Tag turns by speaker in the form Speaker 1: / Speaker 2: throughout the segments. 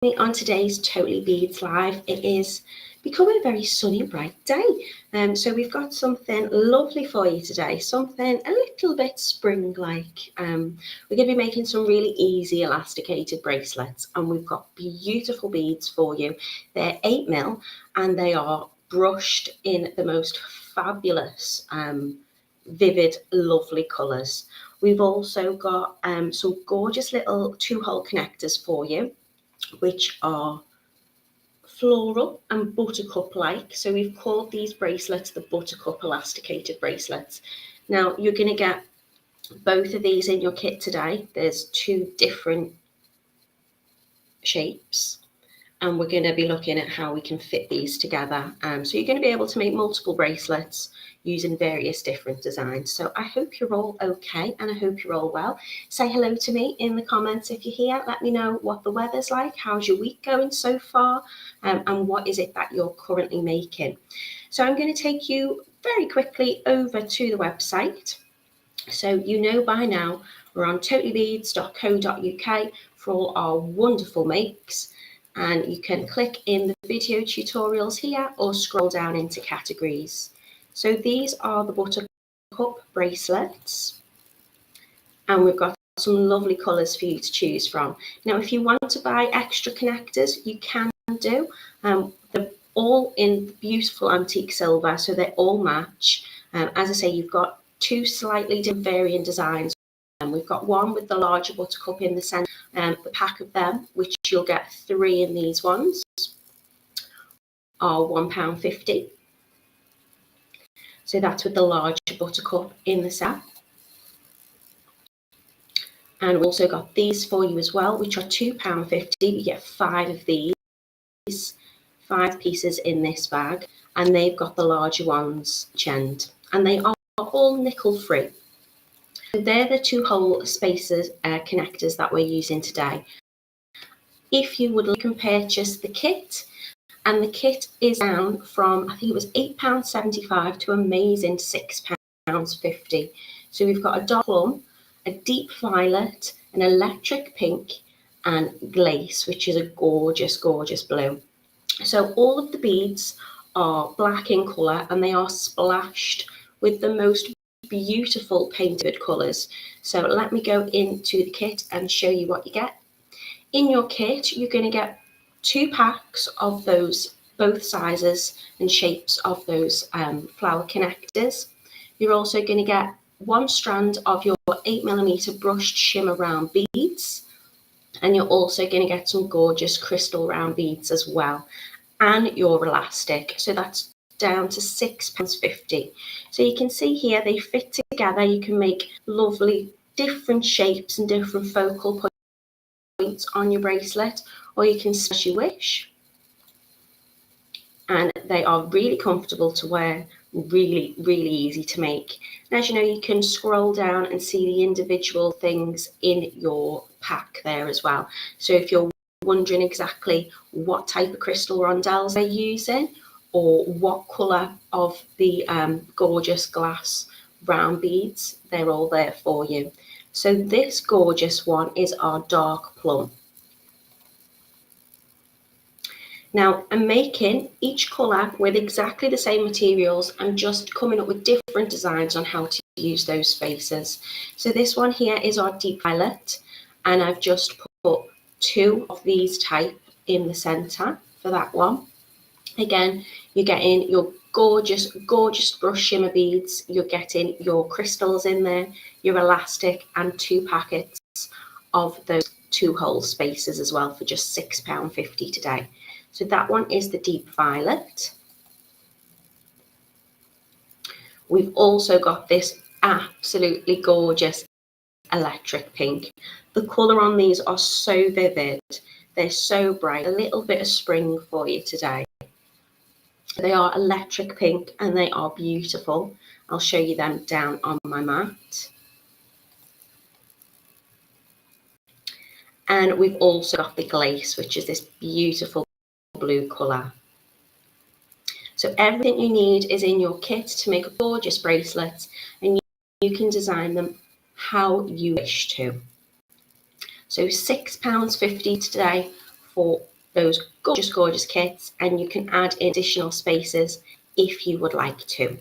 Speaker 1: me on today's Totally Beads Live. It is becoming a very sunny, bright day. So we've got something lovely for you today, something a little bit spring-like. We're going to be making some really easy elasticated bracelets, and we've got beautiful beads for you. They're 8mm and they are brushed in the most fabulous, vivid, lovely colours. We've also got some gorgeous little 2-hole connectors for you, which are floral and buttercup-like. So we've called these bracelets the Buttercup Elasticated Bracelets. Now you're going to get both of these in your kit today. There's 2 different shapes, and we're going to be looking at how we can fit these together. So you're going to be able to make multiple bracelets using various different designs. So I hope you're all okay, and I hope you're all well. Say hello to me in the comments if you're here. Let me know what the weather's like, how's your week going so far, and what is it that you're currently making. So I'm going to take you very quickly over to the website. So you know by now we're on totallybeads.co.uk for all our wonderful makes. And you can click in the video tutorials here or scroll down into categories. So these are the Buttercup bracelets, and we've got some lovely colours for you to choose from. Now, if you want to buy extra connectors, you can do. They're all in beautiful antique silver, so they all match. As I say, you've got 2 slightly different varying designs. And we've got one with the larger buttercup in the centre. The pack of them, which you'll get 3 in these ones, are £1.50. So that's with the larger buttercup in the set. And we've also got these for you as well, which are £2.50. You get 5 of these, 5 pieces in this bag, and they've got the larger ones end, and they are all nickel free. They're the 2-hole spacers connectors that we're using today. If you would like to purchase the kit, and the kit is down from, I think it was £8.75 to amazing £6.50. So we've got a dark plum, a deep violet, an electric pink, and glace, which is a gorgeous, gorgeous blue. So all of the beads are black in colour, and they are splashed with the most beautiful painted colours. So let me go into the kit and show you what you get. In your kit, you're going to get 2 packs of those, both sizes and shapes of those flower connectors. You're also going to get 1 strand of your 8mm brushed shimmer round beads, and you're also going to get some gorgeous crystal round beads as well, and your elastic. So that's down to £6.50. So you can see here they fit together. You can make lovely different shapes and different focal points on your bracelet, or you can as you wish. And they are really comfortable to wear, really, really easy to make. And as you know, you can scroll down and see the individual things in your pack there as well. So if you're wondering exactly what type of crystal rondelles they're using, or what colour of the gorgeous glass round beads, they're all there for you. So this gorgeous one is our dark plum. Now I'm making each colour with exactly the same materials and just coming up with different designs on how to use those spaces. So this one here is our deep violet, and I've just put 2 of these type in the centre for that one. Again, you're getting your gorgeous, gorgeous brush shimmer beads, you're getting your crystals in there, your elastic, and 2 packets of those 2-hole spacers as well for just £6.50 today. So that one is the deep violet. We've also got this absolutely gorgeous electric pink. The colour on these are so vivid, they're so bright, a little bit of spring for you today. They are electric pink and they are beautiful. I'll show you them down on my mat. And we've also got the glace, which is this beautiful blue colour. So everything you need is in your kit to make gorgeous bracelets, and you can design them how you wish to. So £6.50 today for those gorgeous, gorgeous kits, and you can add in additional spaces if you would like to.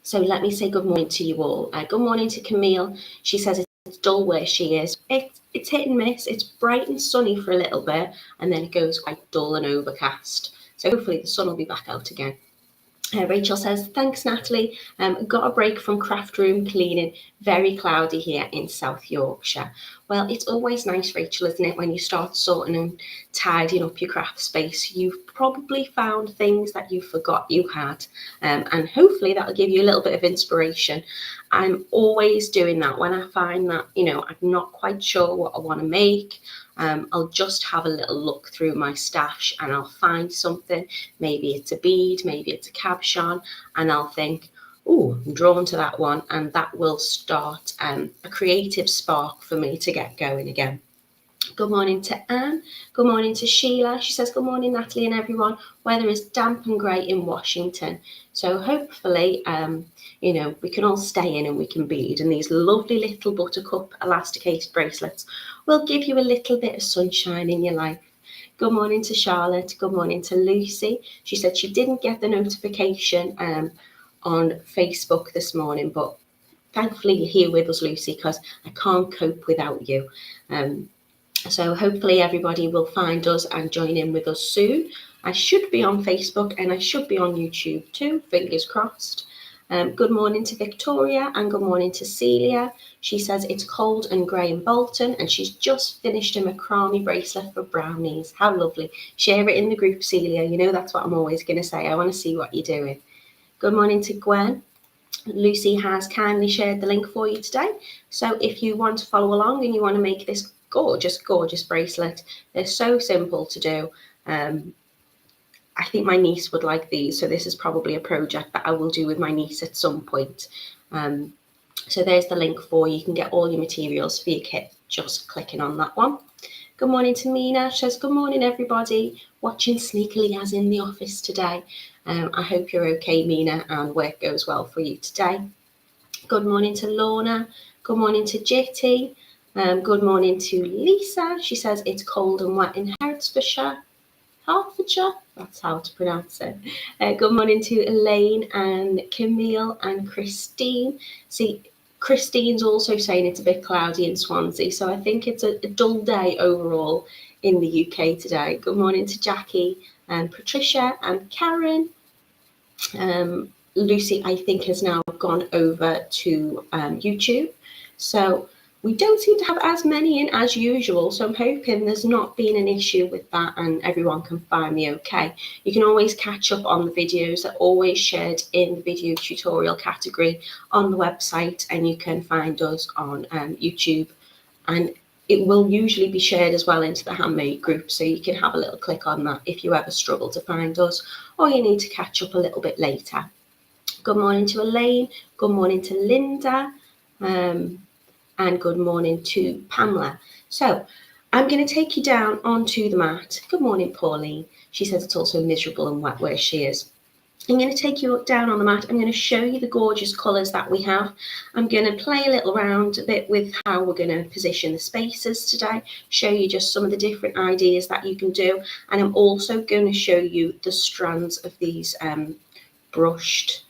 Speaker 1: So let me say good morning to you all. Good morning to Camille. She says it's dull where she is. It's hit and miss. It's bright and sunny for a little bit, and then it goes quite dull and overcast. So hopefully the sun will be back out again. Rachel says, thanks, Natalie. Got a break from craft room cleaning. Very cloudy here in South Yorkshire. Well, it's always nice, Rachel, isn't it, when you start sorting and tidying up your craft space. You've probably found things that you forgot you had, and hopefully that'll give you a little bit of inspiration. I'm always doing that when I find that, I'm not quite sure what I want to make. I'll just have a little look through my stash and I'll find something. Maybe it's a bead, maybe it's a cabochon, and I'll think, oh, I'm drawn to that one, and that will start a creative spark for me to get going again. Good morning to Anne. Good morning to Sheila. She says, good morning, Natalie and everyone. Weather is damp and grey in Washington. So hopefully, we can all stay in and we can bead. And these lovely little Buttercup Elasticated Bracelets will give you a little bit of sunshine in your life. Good morning to Charlotte. Good morning to Lucy. She said she didn't get the notification on Facebook this morning, but thankfully you're here with us, Lucy, because I can't cope without you. So hopefully everybody will find us and join in with us soon. I should be on Facebook and I should be on YouTube too, fingers crossed. Good morning to Victoria and good morning to Celia. She says it's cold and grey in Bolton and she's just finished a macrame bracelet for brownies. How lovely. Share it in the group, Celia. That's what I'm always going to say. I want to see what you're doing. Good morning to Gwen. Lucy has kindly shared the link for you today. So if you want to follow along and you want to make this gorgeous, gorgeous bracelet, they're so simple to do. I think my niece would like these, so this is probably a project that I will do with my niece at some point. So there's the link for you. You can get all your materials for your kit just clicking on that one. Good morning to Mina. She says, good morning, everybody. Watching sneakily as in the office today. I hope you're okay, Mina, and work goes well for you today. Good morning to Lorna. Good morning to Jitty. Good morning to Lisa. She says it's cold and wet in Hertfordshire. That's how to pronounce it. Good morning to Elaine and Camille and Christine. See, Christine's also saying it's a bit cloudy in Swansea, so I think it's a dull day overall in the UK today. Good morning to Jackie and Patricia and Karen. Lucy, I think, has now gone over to YouTube. So we don't seem to have as many in as usual. So I'm hoping there's not been an issue with that and everyone can find me okay. You can always catch up on the videos that are always shared in the video tutorial category on the website, and you can find us on YouTube, and it will usually be shared as well into the handmade group, so you can have a little click on that if you ever struggle to find us or you need to catch up a little bit later. Good morning to Elaine, good morning to Linda, and good morning to Pamela. So I'm going to take you down onto the mat. Good morning, Pauline. She says it's also miserable and wet where she is. I'm going to take you down on the mat. I'm going to show you the gorgeous colours that we have. I'm going to play a little around a bit with how we're going to position the spaces today, show you just some of the different ideas that you can do. And I'm also going to show you the strands of these brushed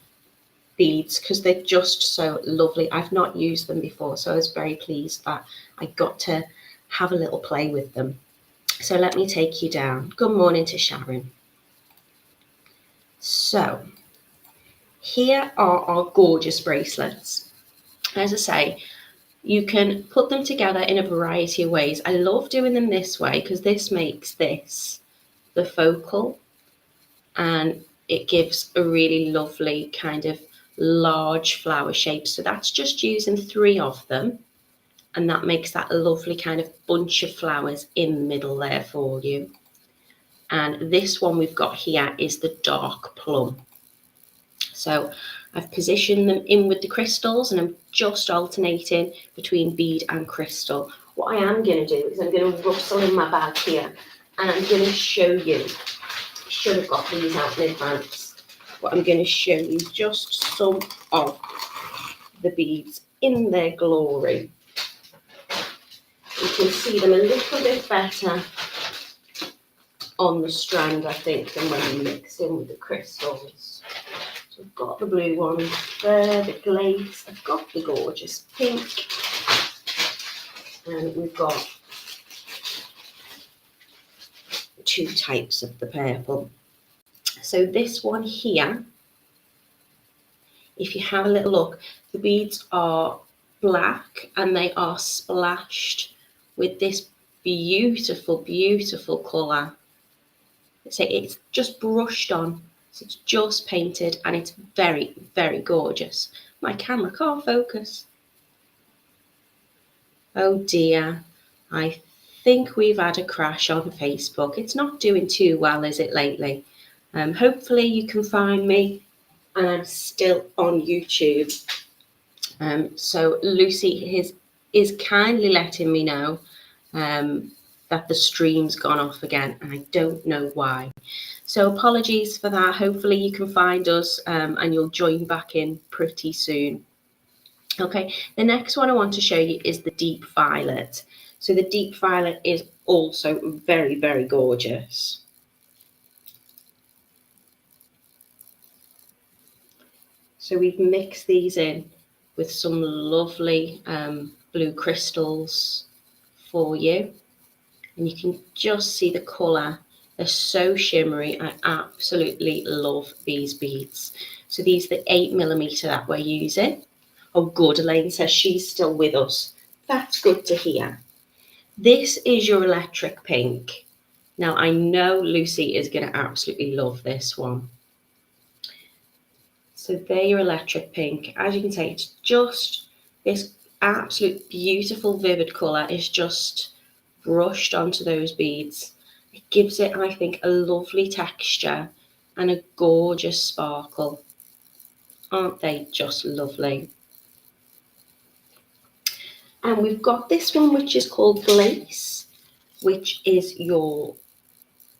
Speaker 1: beads because they're just so lovely. I've not used them before, so I was very pleased that I got to have a little play with them. So let me take you down. Good morning to Sharon. So here are our gorgeous bracelets. As I say, you can put them together in a variety of ways. I love doing them this way because this makes this the focal and it gives a really lovely kind of large flower shape. So that's just using 3 of them, and that makes that a lovely kind of bunch of flowers in the middle there for you. And this one we've got here is the dark plum. So I've positioned them in with the crystals and I'm just alternating between bead and crystal. What I am going to do is I'm going to rustle in my bag here and I'm going to show you, should have got these out in advance, but I'm going to show you just some of the beads in their glory. You can see them a little bit better on the strand, I think, than when we mix in with the crystals. So I've got the blue one there, the glaze, I've got the gorgeous pink, and we've got two types of the purple. So this one here, if you have a little look, the beads are black and they are splashed with this beautiful, beautiful colour. So it's just brushed on, so it's just painted, and it's very, very gorgeous. My camera can't focus. Oh dear, I think we've had a crash on Facebook. It's not doing too well, is it, lately? Hopefully you can find me, and I'm still on YouTube. So Lucy is kindly letting me know that the stream's gone off again, and I don't know why. So apologies for that. Hopefully you can find us and you'll join back in pretty soon. Okay, the next one I want to show you is the deep violet. So the deep violet is also very, very gorgeous. So we've mixed these in with some lovely blue crystals for you. And you can just see the colour. They're so shimmery. I absolutely love these beads. So these are the 8mm that we're using. Oh, good. Elaine says she's still with us. That's good to hear. This is your electric pink. Now, I know Lucy is going to absolutely love this one. So they're your electric pink. As you can see, it's just this absolute beautiful, vivid colour is just brushed onto those beads. It gives it, I think, a lovely texture and a gorgeous sparkle. Aren't they just lovely? And we've got this one, which is called Glace, which is your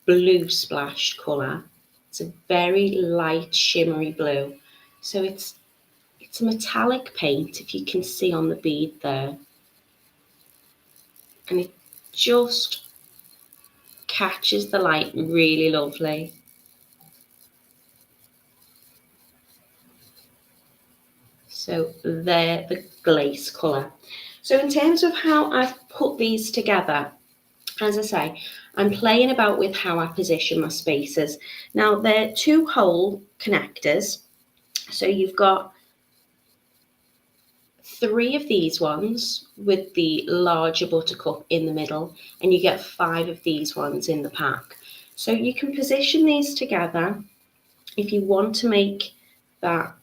Speaker 1: blue splashed colour. It's a very light, shimmery blue. So it's a metallic paint, if you can see on the bead there. And it just catches the light really lovely. So they're the glace colour. So in terms of how I've put these together, as I say, I'm playing about with how I position my spacers. Now they're 2-hole connectors. So you've got 3 of these ones with the larger buttercup in the middle, and you get 5 of these ones in the pack. So you can position these together if you want to make that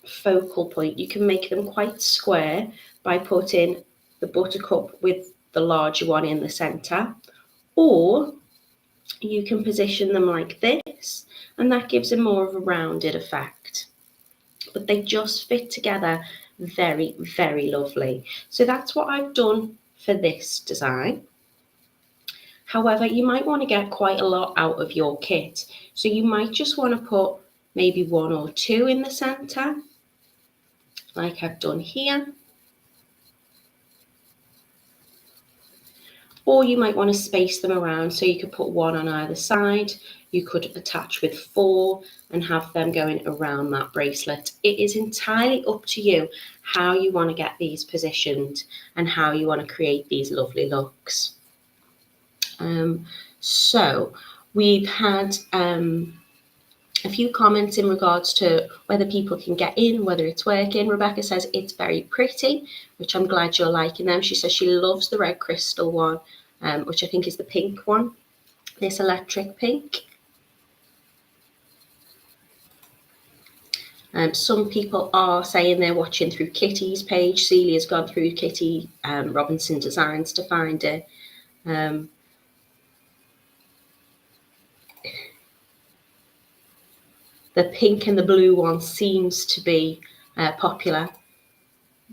Speaker 1: focal point. You can make them quite square by putting the buttercup with the larger one in the center, or you can position them like this, and that gives them more of a rounded effect. But they just fit together very, very lovely. So that's what I've done for this design. However, you might want to get quite a lot out of your kit, so you might just want to put maybe 1 or 2 in the center, like I've done here. Or you might want to space them around, so you could put 1 on either side. You could attach with 4 and have them going around that bracelet. It is entirely up to you how you want to get these positioned and how you want to create these lovely looks. So we've had a few comments in regards to whether people can get in, whether it's working. Rebecca says it's very pretty, which I'm glad you're liking them. She says she loves the red crystal one, which I think is the pink one, this electric pink. Some people are saying they're watching through Kitty's page. Celia's gone through Kitty Robinson Designs to find it. The pink and the blue one seems to be popular.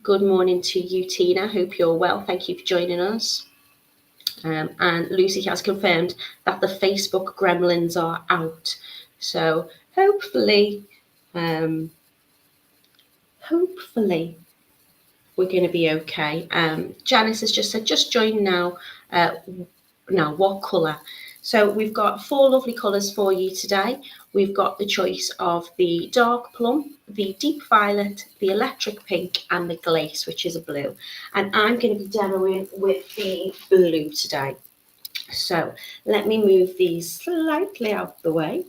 Speaker 1: Good morning to you, Tina. Hope you're well. Thank you for joining us. And Lucy has confirmed that the Facebook gremlins are out. So hopefully we're going to be okay. Janice has just said, just join now. Now, what colour? So we've got 4 lovely colours for you today. We've got the choice of the dark plum, the deep violet, the electric pink, and the glace, which is a blue. And I'm going to be demoing with the blue today. So let me move these slightly out the way.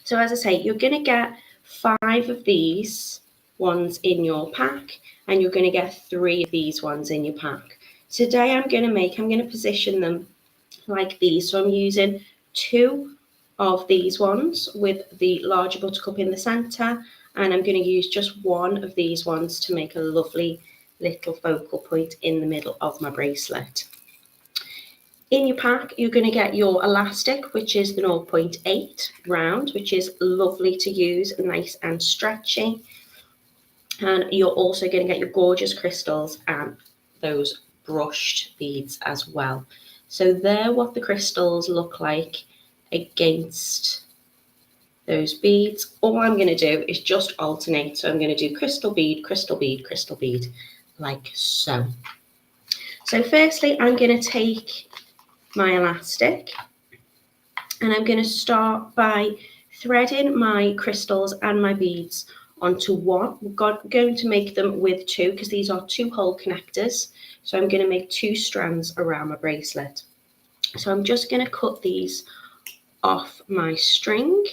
Speaker 1: So as I say, you're going to get 5 of these ones in your pack, and you're going to get 3 of these ones in your pack. Today I'm going to position them like these. So I'm using 2 of these ones with the larger buttercup in the centre, and I'm going to use just 1 of these ones to make a lovely little focal point in the middle of my bracelet. In your pack, you're going to get your elastic, which is the 0.8 round, which is lovely to use, nice and stretchy. And you're also going to get your gorgeous crystals and those brushed beads as well. So they're what the crystals look like against those beads. All I'm going to do is just alternate. So I'm going to do crystal bead, crystal bead, crystal bead, like so. So firstly, I'm going to take my elastic, and I'm going to start by threading my crystals and my beads onto one. We're going to make them with 2 because these are 2 hole connectors. So I'm going to make 2 strands around my bracelet. So I'm just going to cut these off my string,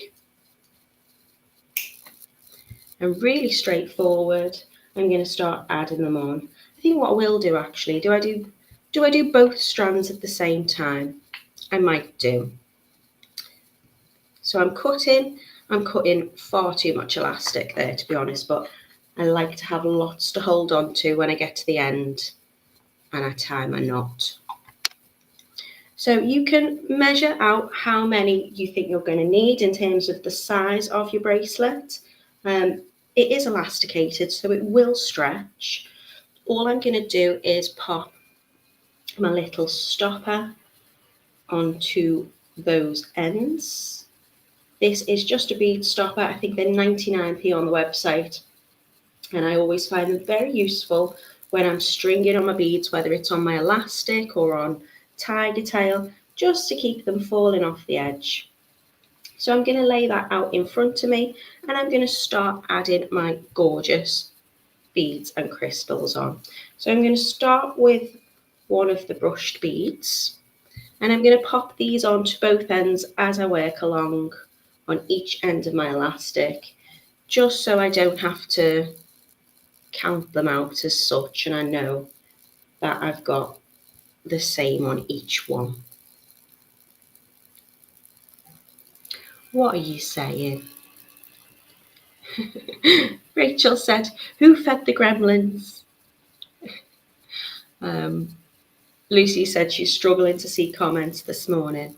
Speaker 1: and really straightforward. I'm going to start adding them on. I think what I will do actually, do I do both strands at the same time? I might do. So I'm cutting far too much elastic there, to be honest, but I like to have lots to hold on to when I get to the end and I tie my knot. So you can measure out how many you think you're going to need in terms of the size of your bracelet. It is elasticated, so it will stretch. All I'm going to do is pop my little stopper onto those ends. This is just a bead stopper. I think they're 99p on the website, and I always find them very useful when I'm stringing on my beads, whether it's on my elastic or on tiger tail, just to keep them falling off the edge. So I'm going to lay that out in front of me, and I'm going to start adding my gorgeous beads and crystals on. So I'm going to start with one of the brushed beads, and I'm going to pop these onto both ends as I work along on each end of my elastic, just so I don't have to count them out as such, and I know that I've got the same on each one. What are you saying? Rachel said, who fed the gremlins? Lucy said she's struggling to see comments this morning.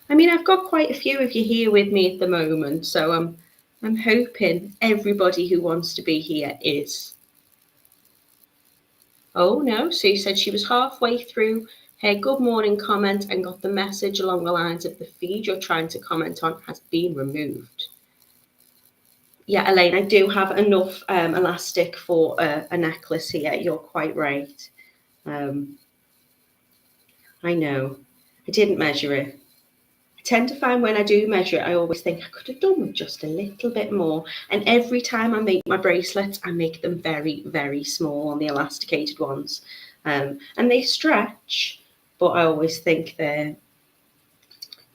Speaker 1: I mean, I've got quite a few of you here with me at the moment, so I'm hoping everybody who wants to be here is. Oh no, Sue said she was halfway through her good morning comment and got the message along the lines of the feed you're trying to comment on has been removed. Yeah, Elaine, I do have enough elastic for a necklace here. You're quite right. I know. I didn't measure it. I tend to find when I do measure it, I always think I could have done with just a little bit more. And every time I make my bracelets, I make them very, very small on the elasticated ones. And they stretch, but I always think they're,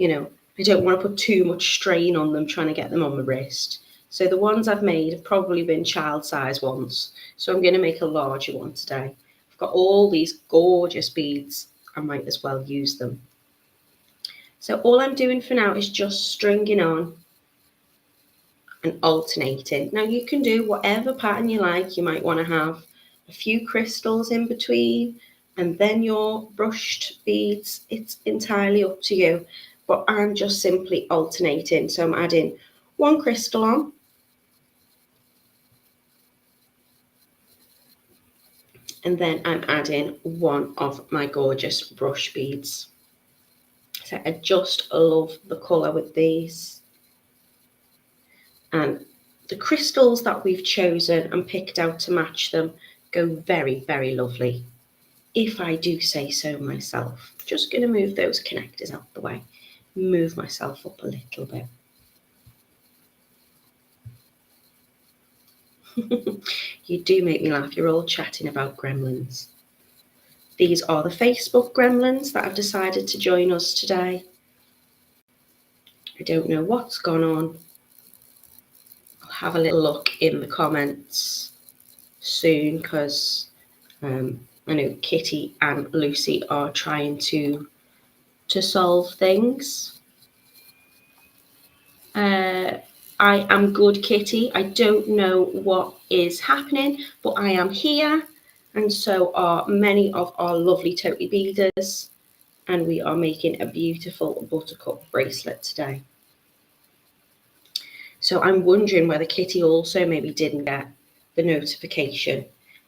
Speaker 1: I don't want to put too much strain on them trying to get them on my wrist. So the ones I've made have probably been child size ones. So I'm going to make a larger one today. I've got all these gorgeous beads. I might as well use them. So all I'm doing for now is just stringing on and alternating. Now you can do whatever pattern you like. You might want to have a few crystals in between and then your brushed beads. It's entirely up to you. But I'm just simply alternating. So I'm adding one crystal on, and then I'm adding one of my gorgeous brush beads. So I just love the colour with these. And the crystals that we've chosen and picked out to match them go very, very lovely, if I do say so myself. Just going to move those connectors out the way, move myself up a little bit. You do make me laugh. You're all chatting about gremlins. These are the Facebook gremlins that have decided to join us today. I don't know what's gone on. I'll have a little look in the comments soon, because I know Kitty and Lucy are trying to solve things. I am good, Kitty. I don't know what is happening, but I am here, and so are many of our lovely Totally Beaders, and we are making a beautiful buttercup bracelet today. So I'm wondering whether Kitty also maybe didn't get the notification,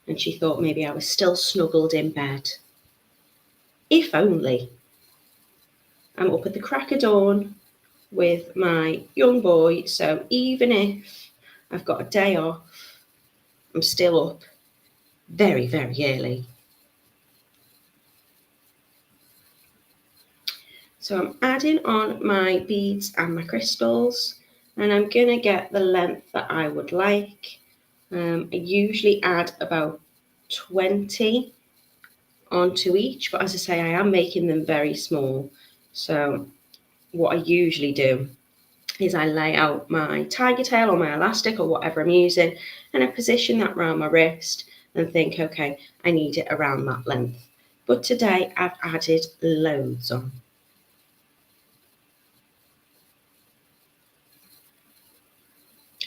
Speaker 1: and she thought maybe I was still snuggled in bed. If only. I'm up at the crack of dawn with my young boy, so even if I've got a day off, I'm still up very, very early. So I'm adding on my beads and my crystals, and I'm going to get the length that I would like. I usually add about 20 onto each, but as I say, I am making them very small. So what I usually do is I lay out my tiger tail or my elastic or whatever I'm using, and I position that around my wrist and think, okay, I need it around that length. But today I've added loads on.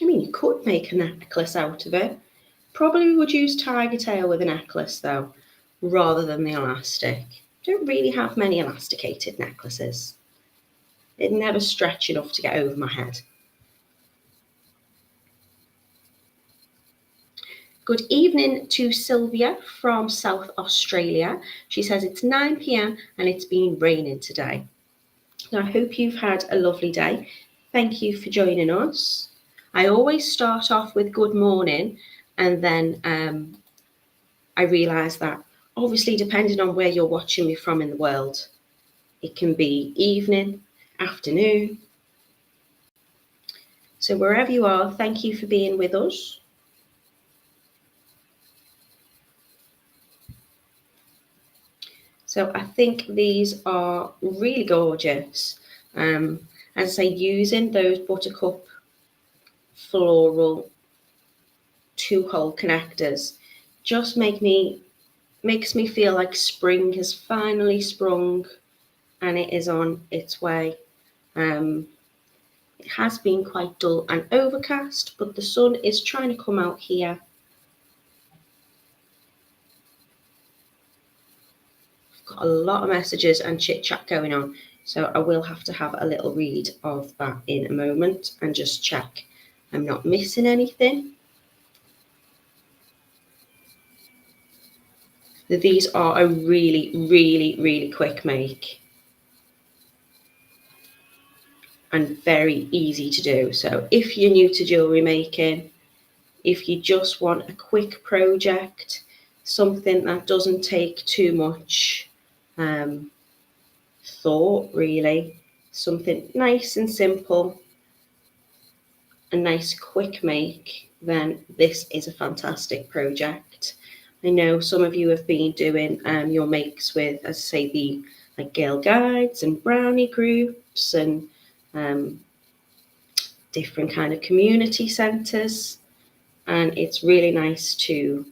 Speaker 1: I mean, you could make a necklace out of it. Probably would use tiger tail with a necklace though, rather than the elastic. Don't really have many elasticated necklaces. It never stretch enough to get over my head. Good evening to Sylvia from South Australia. She says it's 9 p.m. and it's been raining today. Now, I hope you've had a lovely day. Thank you for joining us. I always start off with good morning, and then I realise that obviously depending on where you're watching me from in the world, it can be evening, afternoon. So wherever you are, thank you for being with us. So I think these are really gorgeous. As I say, using those Buttercup floral 2-hole connectors just makes me feel like spring has finally sprung and it is on its way. It has been quite dull and overcast, but the sun is trying to come out here. I've got a lot of messages and chit chat going on, so I will have to have a little read of that in a moment and just check I'm not missing anything. These are a really, really, really quick make and very easy to do. So if you're new to jewellery making, if you just want a quick project, something that doesn't take too much thought really, something nice and simple, a nice quick make, then this is a fantastic project. I know some of you have been doing your makes with, as I say, the like Girl Guides and brownie groups and different kind of community centres, and it's really nice to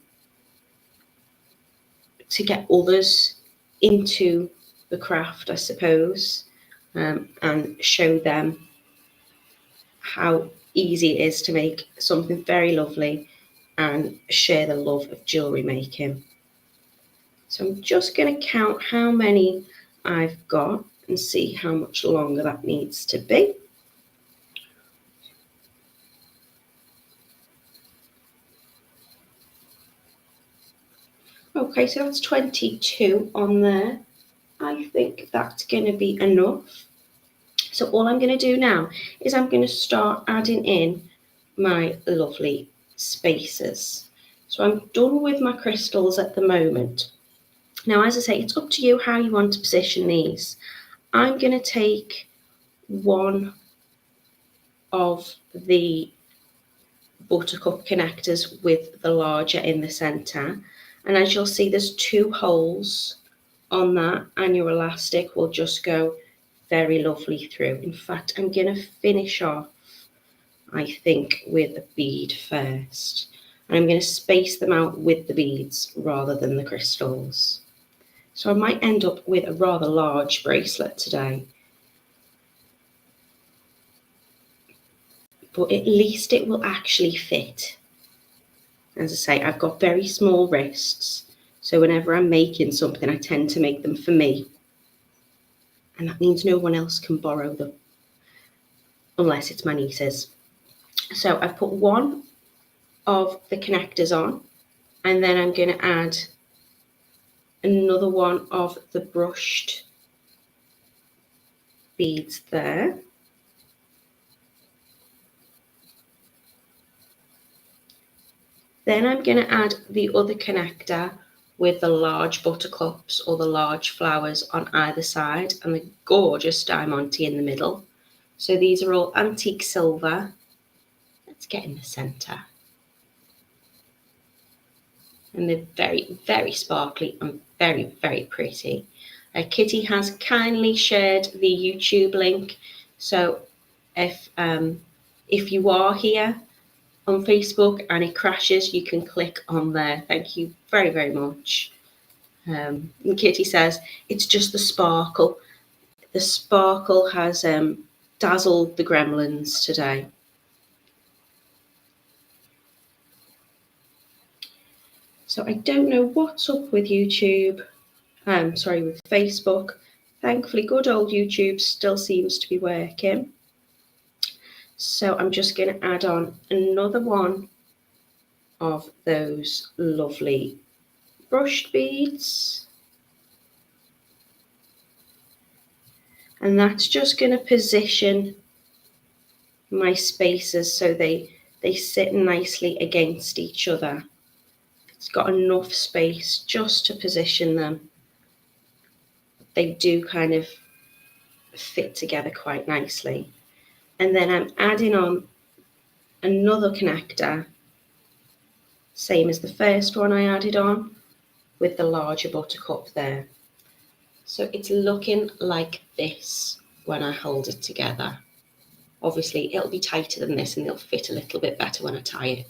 Speaker 1: get others into the craft, I suppose, and show them how easy it is to make something very lovely and share the love of jewellery making. So I'm just going to count how many I've got and see how much longer that needs to be. Okay, so that's 22 on there. I think that's going to be enough. So all I'm going to do now is I'm going to start adding in my lovely spaces. So I'm done with my crystals at the moment. Now, as I say, it's up to you how you want to position these. I'm going to take one of the buttercup connectors with the larger in the center, and as you'll see, there's 2 holes on that, and your elastic will just go very lovely through. In fact, I'm going to finish off, I think, with a bead first, and I'm going to space them out with the beads rather than the crystals. So I might end up with a rather large bracelet today, but at least it will actually fit. As I say, I've got very small wrists, so whenever I'm making something, I tend to make them for me. And that means no one else can borrow them, unless it's my nieces. So I've put one of the connectors on, and then I'm going to add another one of the brushed beads there. Then I'm going to add the other connector with the large buttercups or the large flowers on either side and the gorgeous diamante in the middle. So these are all antique silver. Let's get in the center. And they're very, very sparkly and very, very pretty. Kitty has kindly shared the YouTube link. So if you are here on Facebook and it crashes, you can click on there. Thank you very, very much. And Kitty says, it's just the sparkle. The sparkle has dazzled the gremlins today. So I don't know what's up with YouTube. With Facebook. Thankfully, good old YouTube still seems to be working. So I'm just going to add on another one of those lovely brushed beads. And that's just going to position my spaces so they sit nicely against each other. It's got enough space just to position them. They do kind of fit together quite nicely. And then I'm adding on another connector, same as the first one I added on, with the larger buttercup there. So it's looking like this when I hold it together. Obviously, it'll be tighter than this and it'll fit a little bit better when I tie it.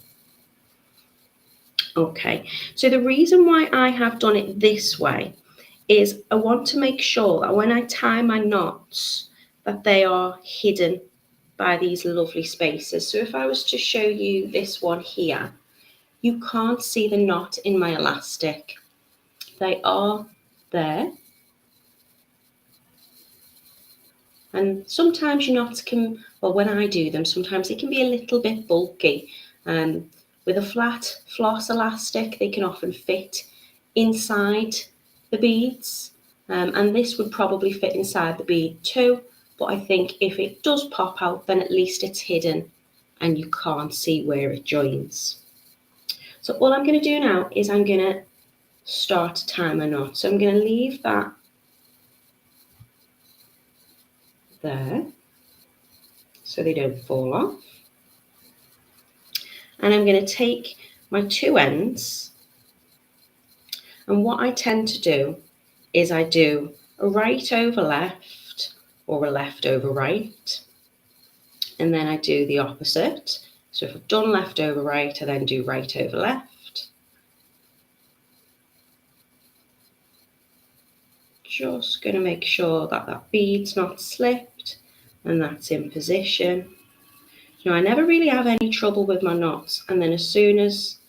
Speaker 1: Okay, so the reason why I have done it this way is I want to make sure that when I tie my knots, that they are hidden by these lovely spaces. So if I was to show you this one here, you can't see the knot in my elastic. They are there. And sometimes your knots can, well, when I do them, sometimes they can be a little bit bulky. With a flat floss elastic, they can often fit inside the beads. And this would probably fit inside the bead too. But I think if it does pop out, then at least it's hidden and you can't see where it joins. So all I'm going to do now is I'm going to start to tie my knot. So I'm going to leave that there so they don't fall off. And I'm going to take my 2 ends, and what I tend to do is I do a right over left or a left over right, and then I do the opposite. So if I've done left over right, I then do right over left. Just going to make sure that that bead's not slipped and that's in position. Now, I never really have any trouble with my knots, and then as soon as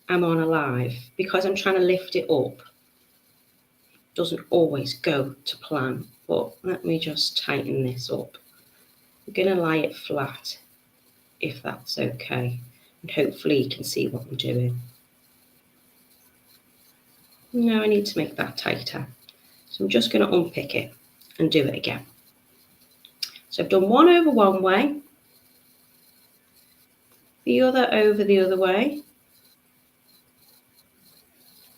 Speaker 1: I'm on a live, because I'm trying to lift it up, it doesn't always go to plan. But let me just tighten this up. I'm going to lie it flat, if that's okay, and hopefully you can see what I'm doing. Now I need to make that tighter, so I'm just going to unpick it and do it again. So I've done one over one way, the other over the other way,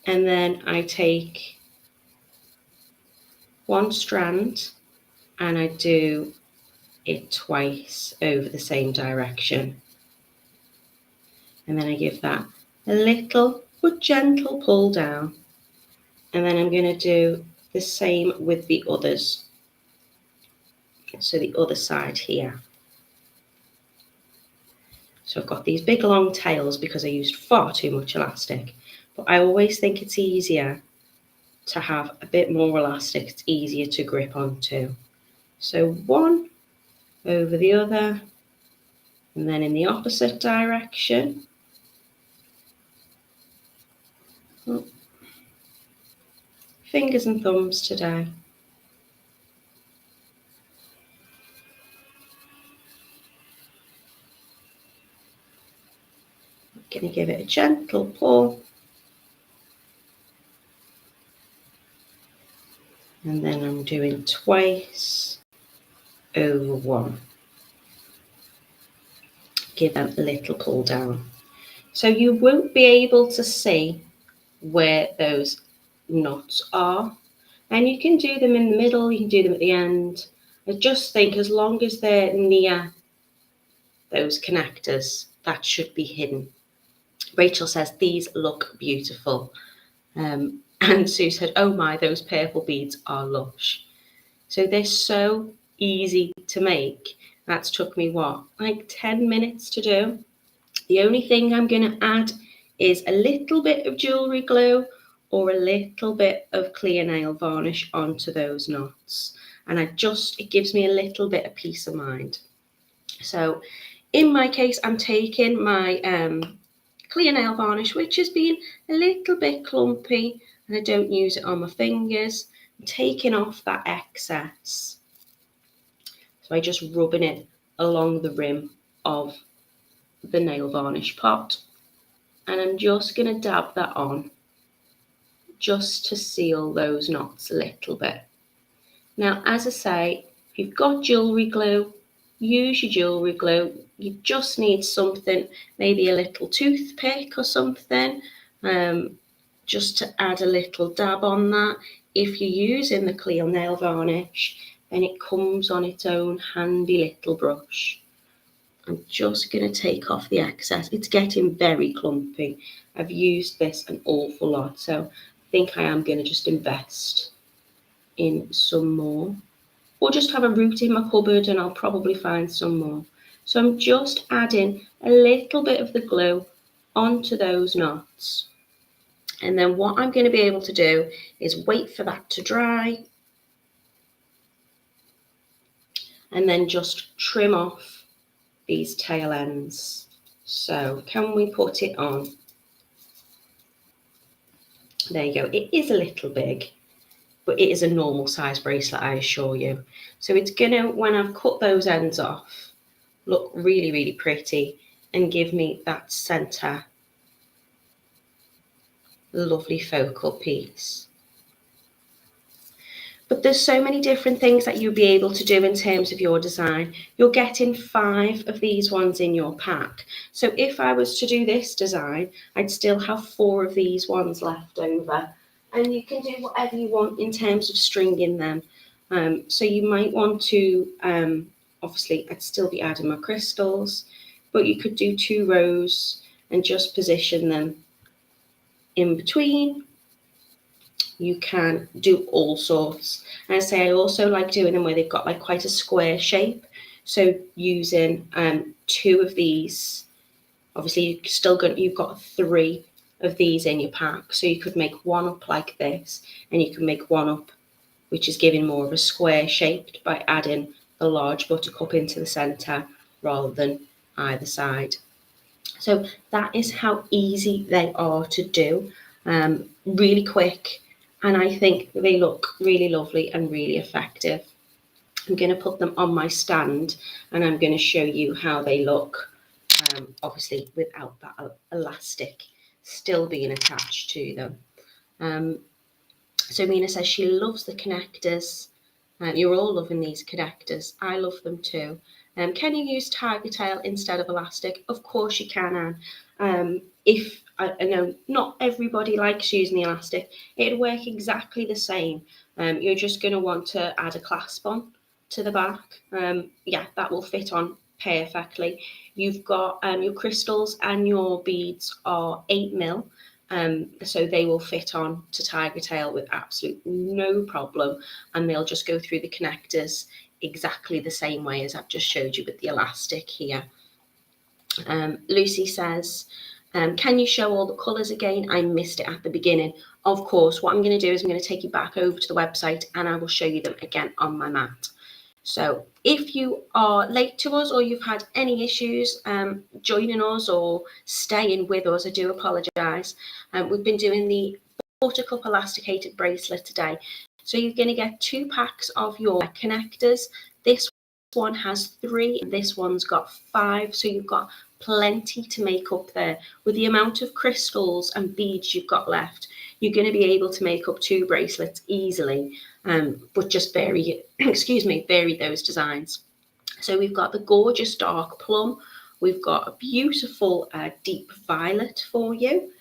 Speaker 1: And then I take one strand and I do it twice over the same direction. And then I give that a little but gentle pull down. And then I'm going to do the same with the others. So the other side here. So I've got these big long tails because I used far too much elastic. But I always think it's easier to have a bit more elastic. It's easier to grip onto. So one over the other, and then in the opposite direction. Oh, fingers and thumbs today. I'm going to give it a gentle pull. And then I'm doing twice over one. Give them a little pull down. So you won't be able to see where those knots are. And you can do them in the middle, you can do them at the end. I just think as long as they're near those connectors, that should be hidden. Rachel says, these look beautiful. And Sue said, oh my, those purple beads are lush. So they're so easy to make. That's took me, like 10 minutes to do. The only thing I'm going to add is a little bit of jewellery glue or a little bit of clear nail varnish onto those knots. And it gives me a little bit of peace of mind. So in my case, I'm taking my clear nail varnish, which has been a little bit clumpy, and I don't use it on my fingers. I'm taking off that excess. So I'm just rubbing it along the rim of the nail varnish pot, and I'm just going to dab that on just to seal those knots a little bit. Now, as I say, if you've got jewellery glue, use your jewellery glue. You just need something, maybe a little toothpick or something, just to add a little dab on that. If you're using the clear nail varnish, then it comes on its own handy little brush. I'm just going to take off the excess. It's getting very clumpy. I've used this an awful lot, so I think I am going to just invest in some more. Or just have a root in my cupboard and I'll probably find some more. So I'm just adding a little bit of the glue onto those knots. And then what I'm going to be able to do is wait for that to dry and then just trim off these tail ends. So can we put it on? There you go. It is a little big, but it is a normal size bracelet, I assure you. So it's gonna, when I've cut those ends off, look really, really pretty and give me that center lovely focal piece. But there's so many different things that you'll be able to do in terms of your design. You're getting 5 of these ones in your pack. So if I was to do this design, I'd still have 4 of these ones left over. And you can do whatever you want in terms of stringing them. So you might want to, obviously I'd still be adding my crystals, but you could do 2 rows and just position them in between. You can do all sorts. And I say I also like doing them where they've got like quite a square shape. So using 2 of these, obviously you've got 3 of these in your pack. So you could make one up like this, and you can make one up which is giving more of a square shaped by adding the large buttercup into the center rather than either side. So that is how easy they are to do, really quick. And I think they look really lovely and really effective. I'm going to put them on my stand and I'm going to show you how they look, obviously without that elastic still being attached to them. So Mina says she loves the connectors. You're all loving these connectors. I love them too. Can you use tiger tail instead of elastic? Of course you can, Anne. if I know not everybody likes using the elastic, it'd work exactly the same. You're just going to want to add a clasp on to the back. Yeah, that will fit on perfectly. You've got your crystals and your beads are 8mm, so they will fit on to tiger tail with absolute no problem, and they'll just go through the connectors exactly the same way as I've just showed you with the elastic here. Lucy says, can you show all the colours again? I missed it at the beginning. Of course, what I'm going to do is I'm going to take you back over to the website and I will show you them again on my mat. So if you are late to us or you've had any issues joining us or staying with us, I do apologise. We've been doing the Buttercup Elasticated Bracelet today. So you're going to get 2 packs of your connectors. This one has 3 and this one's got 5, so you've got plenty to make up there. With the amount of crystals and beads you've got left, you're going to be able to make up 2 bracelets easily, but just vary vary those designs. So we've got the gorgeous dark plum, we've got a beautiful deep violet for you,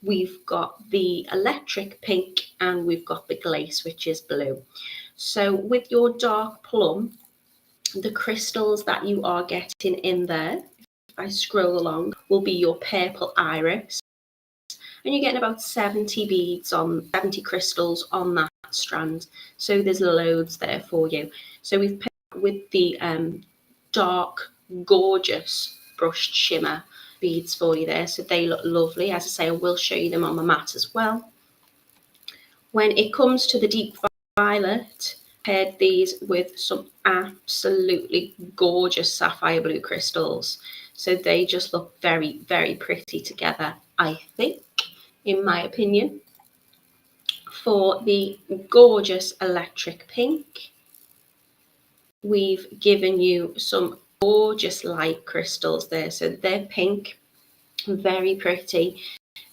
Speaker 1: we've got the electric pink, and we've got the glace, which is blue. So with your dark plum, the crystals that you are getting in there, if I scroll along, will be your purple iris, and you're getting about 70 beads on 70 crystals on that strand. So there's loads there for you. So we've picked with the dark, gorgeous brushed shimmer beads for you there. So they look lovely. As I say, I will show you them on my mat as well. When it comes to the deep violet, paired these with some absolutely gorgeous sapphire blue crystals. So they just look very, very pretty together, I think, in my opinion. For the gorgeous electric pink, we've given you some gorgeous light crystals there. So they're pink, very pretty,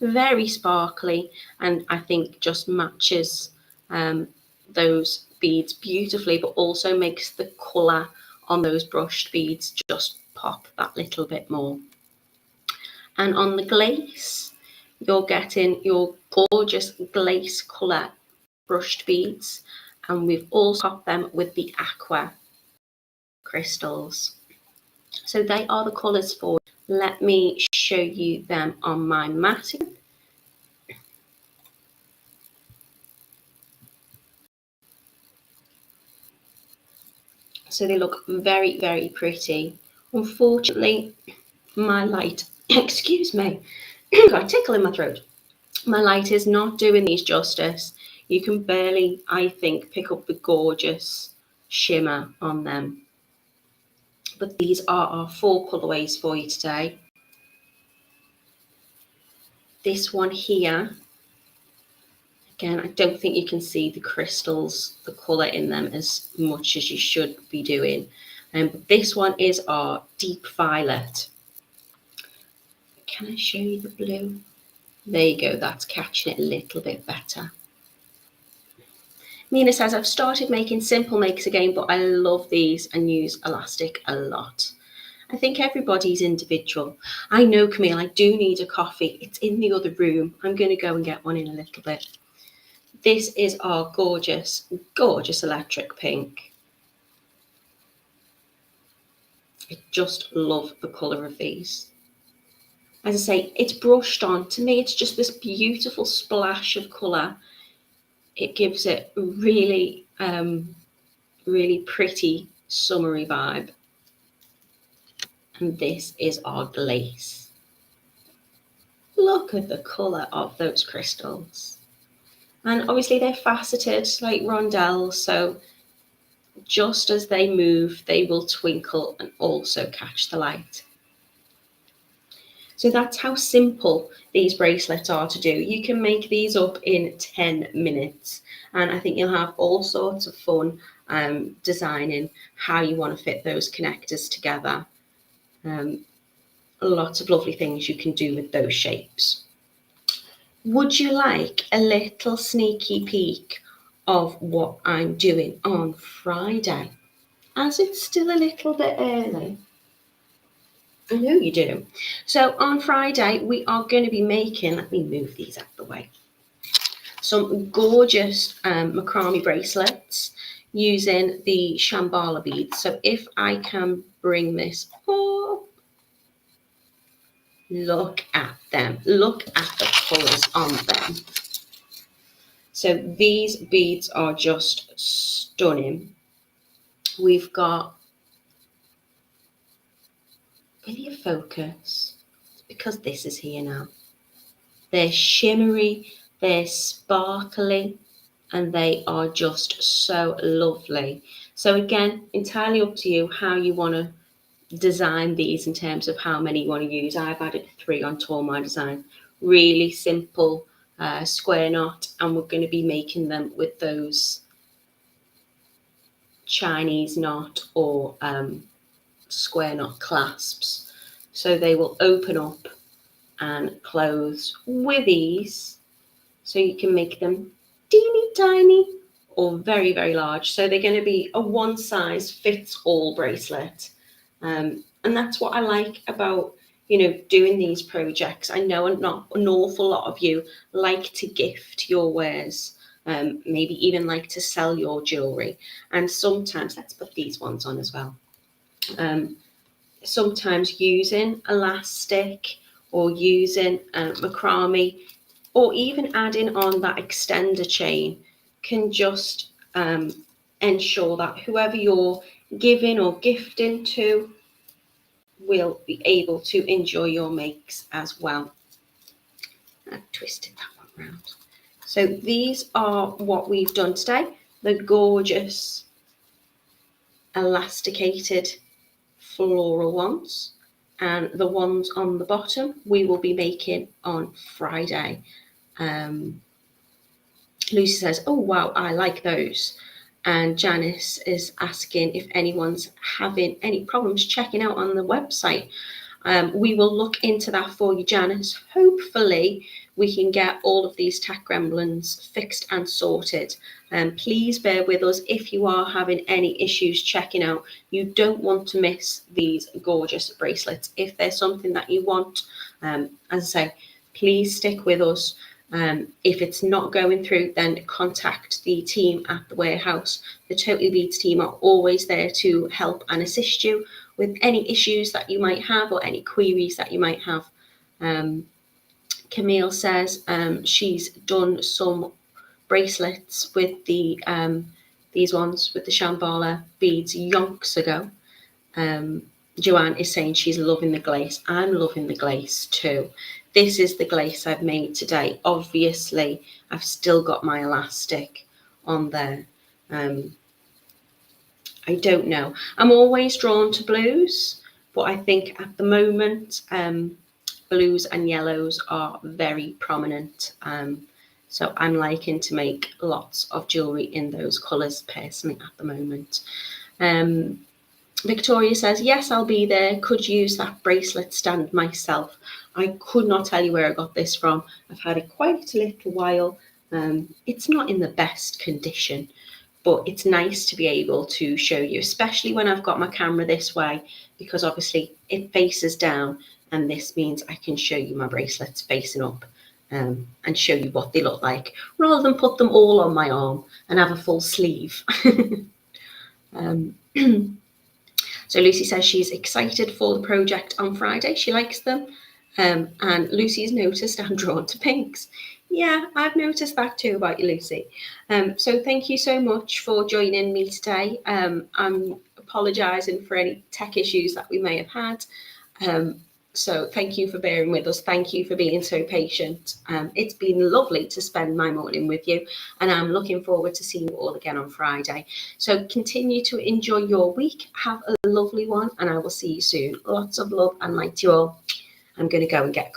Speaker 1: very sparkly, and I think just matches those beads beautifully, but also makes the colour on those brushed beads just pop that little bit more. And on the glace, you're getting your gorgeous glace colour brushed beads, and we've also got them with the aqua crystals. So they are the colours for. Let me show you them on my mat. So they look very, very pretty. Unfortunately, my light, excuse me, got a tickle in my throat. My light is not doing these justice. You can barely, I think, pick up the gorgeous shimmer on them. But these are our 4 colourways for you today. This one here, again, I don't think you can see the crystals, the colour in them as much as you should be doing. But this one is our deep violet. Can I show you the blue? There you go, that's catching it a little bit better. Mina says, I've started making simple makes again, but I love these and use elastic a lot. I think everybody's individual. I know, Camille, I do need a coffee. It's in the other room. I'm going to go and get one in a little bit. This is our gorgeous, gorgeous electric pink. I just love the colour of these. As I say, it's brushed on. To me, it's just this beautiful splash of colour. It gives it a really, really pretty summery vibe. And this is our glace. Look at the colour of those crystals. And obviously they're faceted like rondelles, so just as they move, they will twinkle and also catch the light. So that's how simple these bracelets are to do. You can make these up in 10 minutes, and I think you'll have all sorts of fun designing how you want to fit those connectors together. Lots of lovely things you can do with those shapes. Would you like a little sneaky peek of what I'm doing on Friday? As it's still a little bit early, I know you do. So on Friday, we are going to be making, let me move these out of the way, some gorgeous macrame bracelets using the Shambhala beads. So if I can bring this up, look at them. Look at the colours on them. So these beads are just stunning. We've got, will you focus? Because this is here now. They're shimmery, they're sparkly, and they are just so lovely. So again, entirely up to you how you want to design these in terms of how many you want to use. I've added 3 onto all my design. Really simple square knot, and we're going to be making them with those Chinese knot or square knot clasps. So they will open up and close with ease. So you can make them teeny tiny or very, very large. So they're going to be a one size fits all bracelet. And that's what I like about, doing these projects. I know not an awful lot of you like to gift your wares, maybe even like to sell your jewelry. And sometimes, let's put these ones on as well. Sometimes using elastic or using macrame or even adding on that extender chain can just ensure that whoever you're giving or gifting to will be able to enjoy your makes as well. I've twisted that one round. So these are what we've done today. The gorgeous elasticated floral ones, and the ones on the bottom we will be making on Friday. Lucy says, oh wow, I like those. And Janice is asking if anyone's having any problems checking out on the website. We will look into that for you, Janice. Hopefully we can get all of these tech gremlins fixed and sorted. Please bear with us if you are having any issues checking out. You don't want to miss these gorgeous bracelets. If there's something that you want, as I say, please stick with us. If it's not going through, then contact the team at the warehouse. The Totally Beads team are always there to help and assist you with any issues that you might have or any queries that you might have. Camille says she's done some bracelets with the these ones with the Shambhala beads yonks ago. Joanne is saying she's loving the glaze. I'm loving the glaze too. This is the glaze I've made today. Obviously, I've still got my elastic on there. I don't know. I'm always drawn to blues, but I think at the moment, blues and yellows are very prominent. So I'm liking to make lots of jewellery in those colours personally at the moment. Victoria says, yes, I'll be there. Could use that bracelet stand myself. I could not tell you where I got this from. I've had it quite a little while. It's not in the best condition, but it's nice to be able to show you, especially when I've got my camera this way, because obviously it faces down, and this means I can show you my bracelets facing up and show you what they look like, rather than put them all on my arm and have a full sleeve. So Lucy says she's excited for the project on Friday. She likes them. And Lucy's noticed I'm drawn to pinks. Yeah, I've noticed that too about you, Lucy. So thank you so much for joining me today. I'm apologising for any tech issues that we may have had. So thank you for bearing with us. Thank you for being so patient. It's been lovely to spend my morning with you, and I'm looking forward to seeing you all again on Friday. So continue to enjoy your week. Have a lovely one, and I will see you soon. Lots of love and light to you all. I'm going to go and get